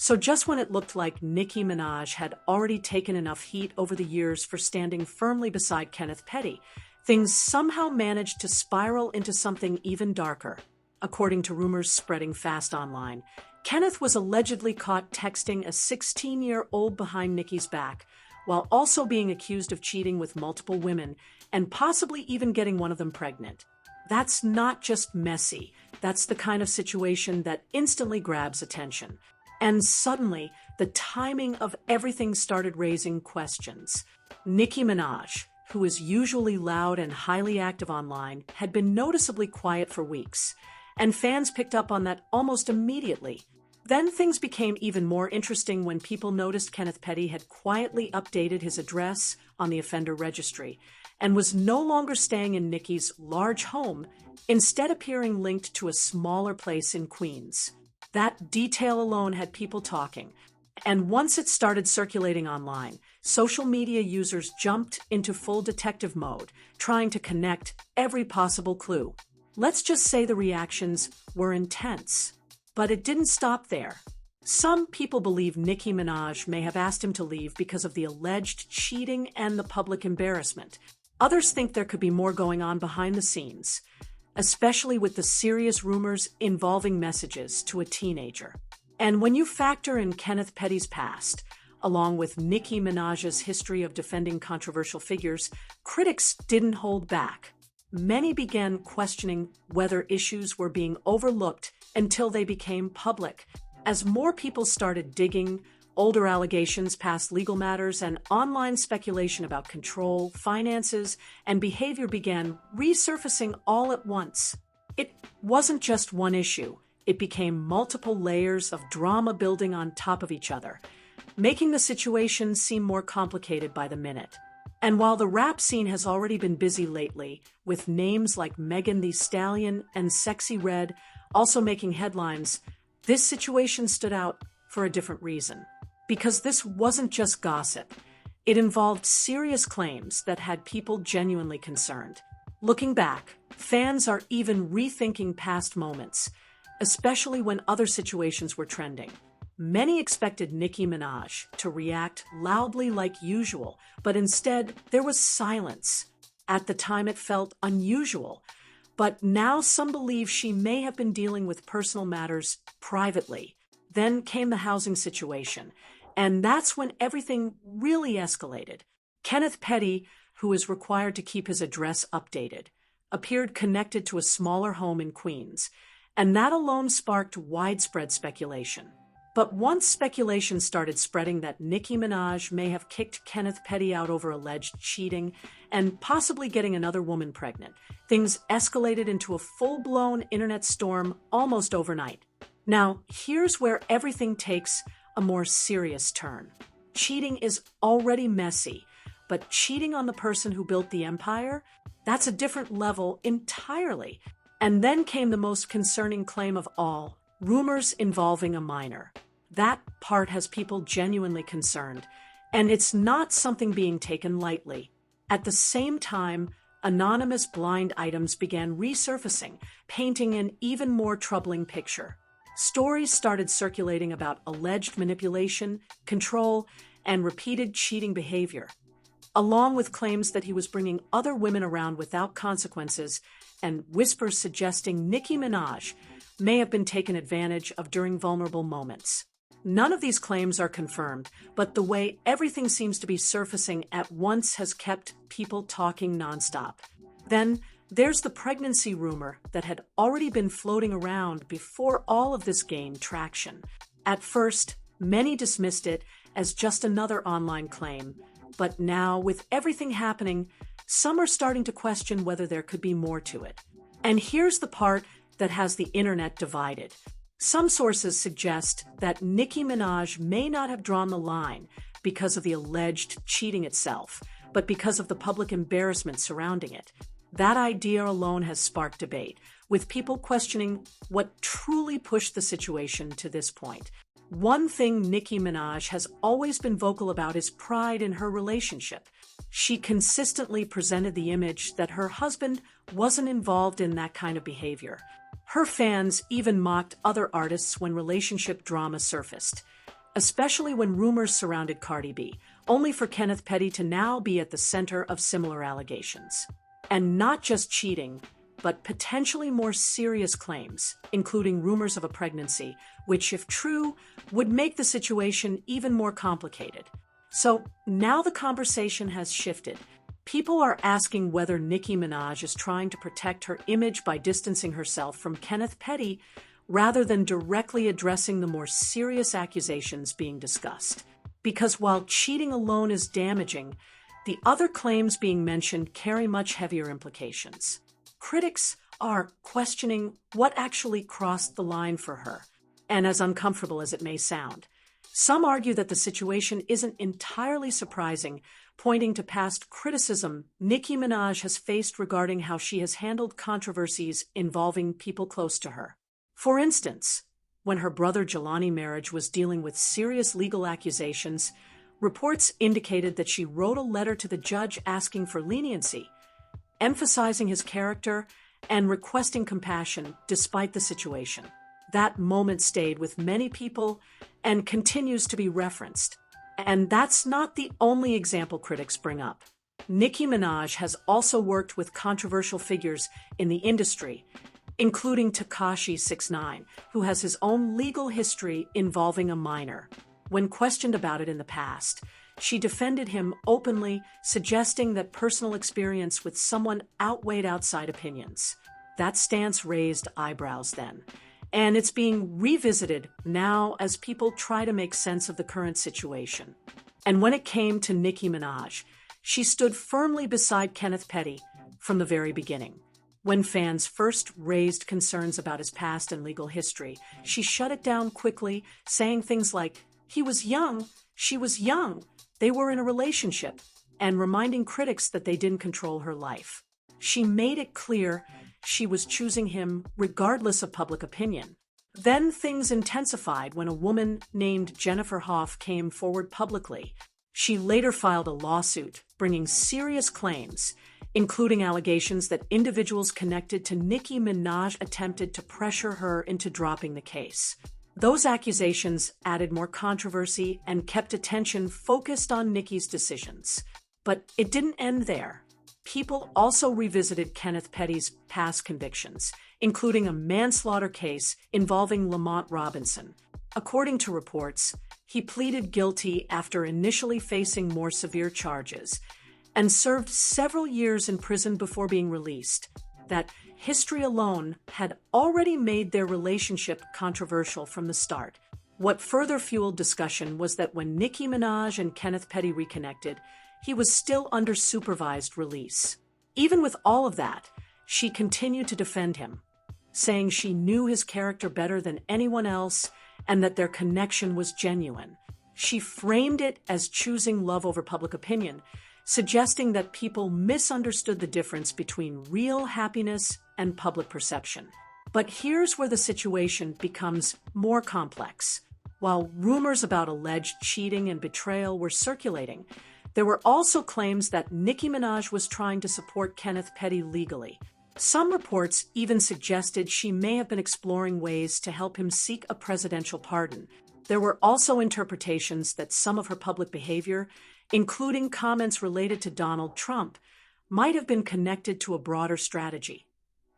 So just when it looked like Nicki Minaj had already taken enough heat over the years for standing firmly beside Kenneth Petty, things somehow managed to spiral into something even darker. According to rumors spreading fast online, Kenneth was allegedly caught texting a 16-year-old behind Nicki's back, while also being accused of cheating with multiple women and possibly even getting one of them pregnant. That's not just messy, that's the kind of situation that instantly grabs attention. And suddenly, the timing of everything started raising questions. Nicki Minaj, who is usually loud and highly active online, had been noticeably quiet for weeks, and fans picked up on that almost immediately. Then things became even more interesting when people noticed Kenneth Petty had quietly updated his address on the offender registry and was no longer staying in Nicki's large home, instead appearing linked to a smaller place in Queens. That detail alone had people talking, and once it started circulating online, social media users jumped into full detective mode, trying to connect every possible clue. Let's just say the reactions were intense. But it didn't stop there. Some people believe Nicki Minaj may have asked him to leave because of the alleged cheating and the public embarrassment. Others think there could be more going on behind the scenes, especially with the serious rumors involving messages to a teenager. And when you factor in Kenneth Petty's past, along with Nicki Minaj's history of defending controversial figures, critics didn't hold back. Many began questioning whether issues were being overlooked until they became public. As more people started digging, older allegations past legal matters and online speculation about control, finances, and behavior began resurfacing all at once. It wasn't just one issue. It became multiple layers of drama building on top of each other, making the situation seem more complicated by the minute. And while the rap scene has already been busy lately, with names like Megan Thee Stallion and Sexy Red also making headlines, this situation stood out for a different reason. Because this wasn't just gossip. It involved serious claims that had people genuinely concerned. Looking back, fans are even rethinking past moments, especially when other situations were trending. Many expected Nicki Minaj to react loudly like usual, but instead there was silence. At the time it felt unusual, but now some believe she may have been dealing with personal matters privately. Then came the housing situation, and that's when everything really escalated. Kenneth Petty, who is required to keep his address updated, appeared connected to a smaller home in Queens, and that alone sparked widespread speculation. But once speculation started spreading that Nicki Minaj may have kicked Kenneth Petty out over alleged cheating and possibly getting another woman pregnant, things escalated into a full-blown internet storm almost overnight. Now, here's where everything takes a more serious turn. Cheating is already messy, but cheating on the person who built the empire? That's a different level entirely. And then came the most concerning claim of all, rumors involving a minor. That part has people genuinely concerned, and it's not something being taken lightly. At the same time, anonymous blind items began resurfacing, painting an even more troubling picture. Stories started circulating about alleged manipulation, control, and repeated cheating behavior, along with claims that he was bringing other women around without consequences, and whispers suggesting Nicki Minaj may have been taken advantage of during vulnerable moments. None of these claims are confirmed, but the way everything seems to be surfacing at once has kept people talking nonstop. Then there's the pregnancy rumor that had already been floating around before all of this gained traction. At first, many dismissed it as just another online claim, but now, with everything happening, some are starting to question whether there could be more to it. And here's the part that has the internet divided. Some sources suggest that Nicki Minaj may not have drawn the line because of the alleged cheating itself, but because of the public embarrassment surrounding it. That idea alone has sparked debate, with people questioning what truly pushed the situation to this point. One thing Nicki Minaj has always been vocal about is pride in her relationship. She consistently presented the image that her husband wasn't involved in that kind of behavior. Her fans even mocked other artists when relationship drama surfaced. especially when rumors surrounded Cardi B, only for Kenneth Petty to now be at the center of similar allegations. And not just cheating, but potentially more serious claims, including rumors of a pregnancy, which, if true, would make the situation even more complicated. So now the conversation has shifted. People are asking whether Nicki Minaj is trying to protect her image by distancing herself from Kenneth Petty rather than directly addressing the more serious accusations being discussed. Because while cheating alone is damaging, the other claims being mentioned carry much heavier implications. Critics are questioning what actually crossed the line for her, and as uncomfortable as it may sound, some argue that the situation isn't entirely surprising, pointing to past criticism Nicki Minaj has faced regarding how she has handled controversies involving people close to her. For instance, when her brother Jelani Marriage was dealing with serious legal accusations, reports indicated that she wrote a letter to the judge asking for leniency, emphasizing his character and requesting compassion despite the situation. That moment stayed with many people and continues to be referenced. And that's not the only example critics bring up. Nicki Minaj has also worked with controversial figures in the industry, including Tekashi 6ix9ine, who has his own legal history involving a minor. When questioned about it in the past, she defended him openly, suggesting that personal experience with someone outweighed outside opinions. That stance raised eyebrows then, and it's being revisited now as people try to make sense of the current situation. And when it came to Nicki Minaj, she stood firmly beside Kenneth Petty from the very beginning. When fans first raised concerns about his past and legal history, she shut it down quickly, saying things like, "He was young, she was young, they were in a relationship," and reminding critics that they didn't control her life. She made it clear she was choosing him regardless of public opinion. Then things intensified when a woman named Jennifer Hoff came forward publicly. She later filed a lawsuit, bringing serious claims, including allegations that individuals connected to Nicki Minaj attempted to pressure her into dropping the case. Those accusations added more controversy and kept attention focused on Nicki's decisions. But it didn't end there. People also revisited Kenneth Petty's past convictions, including a manslaughter case involving Lamont Robinson. According to reports, he pleaded guilty after initially facing more severe charges and served several years in prison before being released. That history alone had already made their relationship controversial from the start. What further fueled discussion was that when Nicki Minaj and Kenneth Petty reconnected, he was still under supervised release. Even with all of that, she continued to defend him, saying she knew his character better than anyone else and that their connection was genuine. She framed it as choosing love over public opinion, suggesting that people misunderstood the difference between real happiness and public perception. But here's where the situation becomes more complex. While rumors about alleged cheating and betrayal were circulating, there were also claims that Nicki Minaj was trying to support Kenneth Petty legally. Some reports even suggested she may have been exploring ways to help him seek a presidential pardon. There were also interpretations that some of her public behavior, including comments related to Donald Trump, might have been connected to a broader strategy.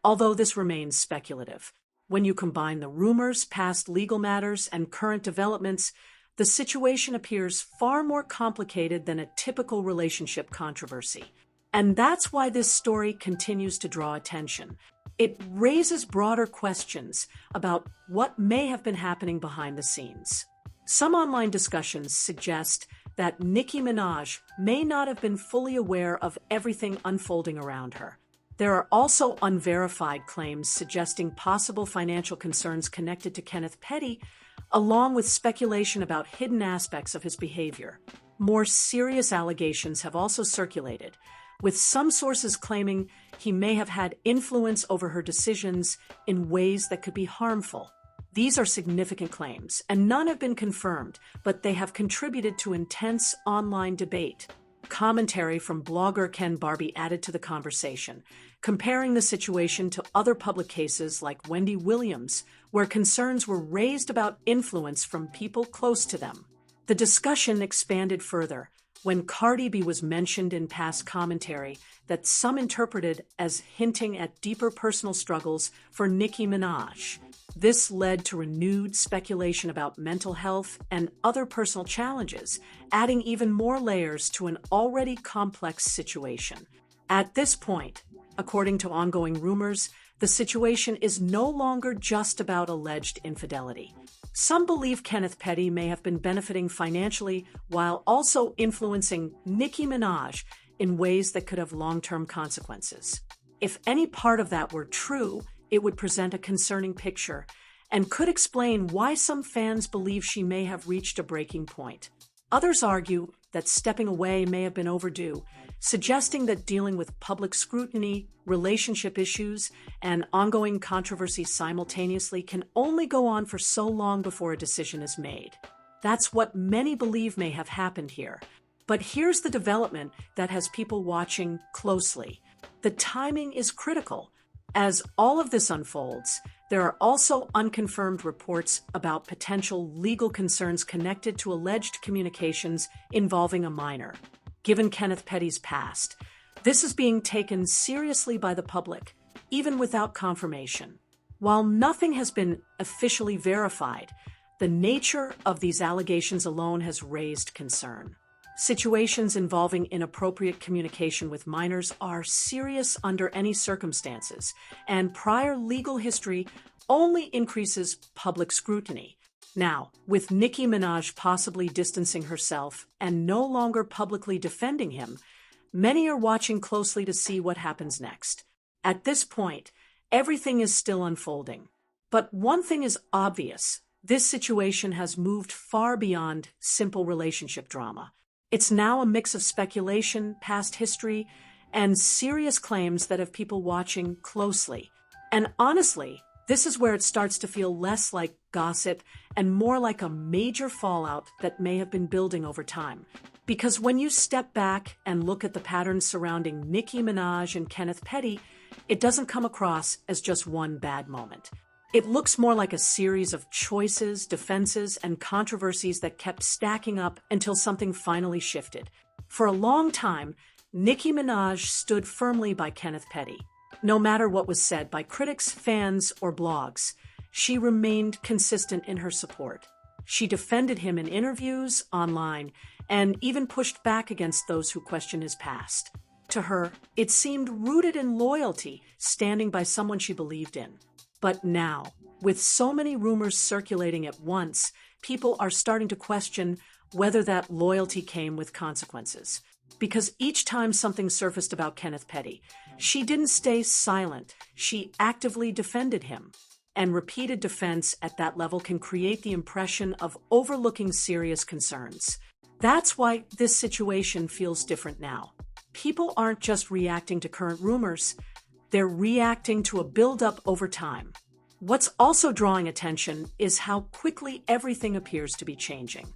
Although this remains speculative, when you combine the rumors, past legal matters, and current developments, the situation appears far more complicated than a typical relationship controversy. And that's why this story continues to draw attention. It raises broader questions about what may have been happening behind the scenes. Some online discussions suggest that Nicki Minaj may not have been fully aware of everything unfolding around her. There are also unverified claims suggesting possible financial concerns connected to Kenneth Petty, along with speculation about hidden aspects of his behavior. More serious allegations have also circulated, with some sources claiming he may have had influence over her decisions in ways that could be harmful. These are significant claims, and none have been confirmed, but they have contributed to intense online debate. Commentary from blogger Ken Barbie added to the conversation, comparing the situation to other public cases like Wendy Williams, where concerns were raised about influence from people close to them. The discussion expanded further when Cardi B was mentioned in past commentary that some interpreted as hinting at deeper personal struggles for Nicki Minaj. This led to renewed speculation about mental health and other personal challenges, adding even more layers to an already complex situation. At this point, according to ongoing rumors, the situation is no longer just about alleged infidelity. Some believe Kenneth Petty may have been benefiting financially while also influencing Nicki Minaj in ways that could have long-term consequences. If any part of that were true, it would present a concerning picture and could explain why some fans believe she may have reached a breaking point. Others argue that stepping away may have been overdue, suggesting that dealing with public scrutiny, relationship issues, and ongoing controversy simultaneously can only go on for so long before a decision is made. That's what many believe may have happened here. But here's the development that has people watching closely. The timing is critical. As all of this unfolds, there are also unconfirmed reports about potential legal concerns connected to alleged communications involving a minor. Given Kenneth Petty's past, this is being taken seriously by the public, even without confirmation. While nothing has been officially verified, the nature of these allegations alone has raised concern. Situations involving inappropriate communication with minors are serious under any circumstances, and prior legal history only increases public scrutiny. Now, with Nicki Minaj possibly distancing herself and no longer publicly defending him, many are watching closely to see what happens next. At this point, everything is still unfolding. But one thing is obvious: this situation has moved far beyond simple relationship drama. It's now a mix of speculation, past history, and serious claims that have people watching closely. And honestly, this is where it starts to feel less like gossip and more like a major fallout that may have been building over time. Because when you step back and look at the patterns surrounding Nicki Minaj and Kenneth Petty, it doesn't come across as just one bad moment. It looks more like a series of choices, defenses, and controversies that kept stacking up until something finally shifted. For a long time, Nicki Minaj stood firmly by Kenneth Petty. No matter what was said by critics, fans, or blogs, she remained consistent in her support. She defended him in interviews, online, and even pushed back against those who questioned his past. To her, it seemed rooted in loyalty, standing by someone she believed in. But now, with so many rumors circulating at once, people are starting to question whether that loyalty came with consequences. Because each time something surfaced about Kenneth Petty, she didn't stay silent. She actively defended him. And repeated defense at that level can create the impression of overlooking serious concerns. That's why this situation feels different now. People aren't just reacting to current rumors. They're reacting to a buildup over time. What's also drawing attention is how quickly everything appears to be changing.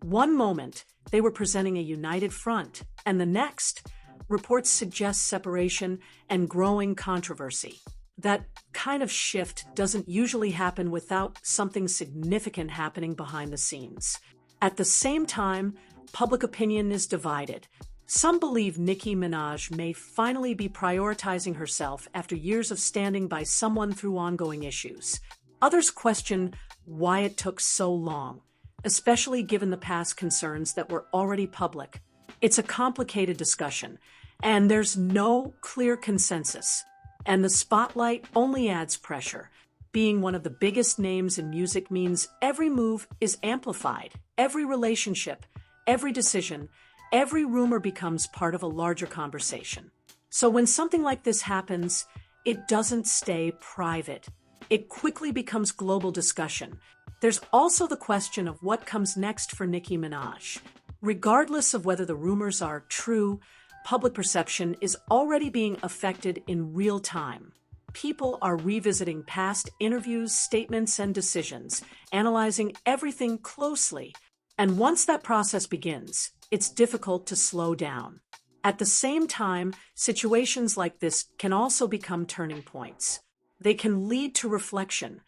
One moment, they were presenting a united front, and the next, reports suggest separation and growing controversy. That kind of shift doesn't usually happen without something significant happening behind the scenes. At the same time, public opinion is divided. Some believe Nicki Minaj may finally be prioritizing herself after years of standing by someone through ongoing issues. Others question why it took so long, especially given the past concerns that were already public. It's a complicated discussion, and there's no clear consensus. And the spotlight only adds pressure. Being one of the biggest names in music means every move is amplified. Every relationship, every decision, every rumor becomes part of a larger conversation. So when something like this happens, it doesn't stay private. It quickly becomes global discussion. There's also the question of what comes next for Nicki Minaj. Regardless of whether the rumors are true, public perception is already being affected in real time. People are revisiting past interviews, statements, and decisions, analyzing everything closely. And once that process begins, it's difficult to slow down. At the same time, situations like this can also become turning points. They can lead to reflection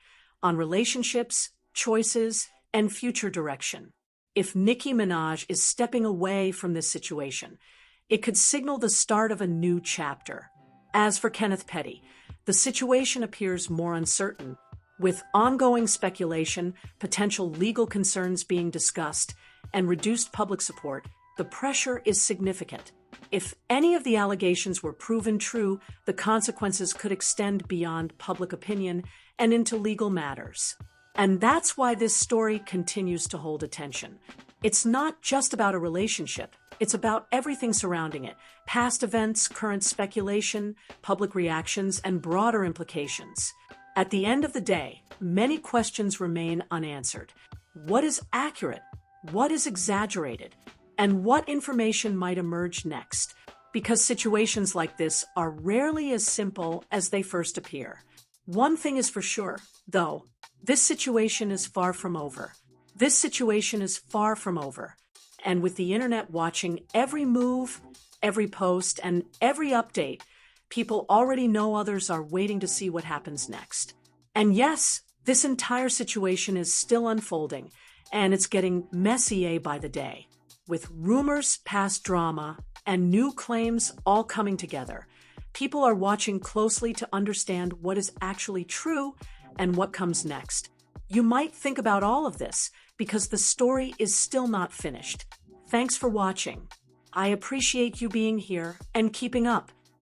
on relationships, choices, and future direction. If Nicki Minaj is stepping away from this situation, it could signal the start of a new chapter. As for Kenneth Petty, the situation appears more uncertain, with ongoing speculation, potential legal concerns being discussed, and reduced public support. The pressure is significant. If any of the allegations were proven true, the consequences could extend beyond public opinion and into legal matters. And that's why this story continues to hold attention. It's not just about a relationship, it's about everything surrounding it: past events, current speculation, public reactions, and broader implications. At the end of the day, many questions remain unanswered. What is accurate? What is exaggerated? And what information might emerge next? Because situations like this are rarely as simple as they first appear. One thing is for sure, though: this situation is far from over. This situation is far from over. And with the internet watching every move, every post, and every update, people already know others are waiting to see what happens next. And yes, this entire situation is still unfolding, and it's getting messier by the day. With rumors, past drama, and new claims all coming together, people are watching closely to understand what is actually true and what comes next. You might think about all of this because the story is still not finished. Thanks for watching. I appreciate you being here and keeping up.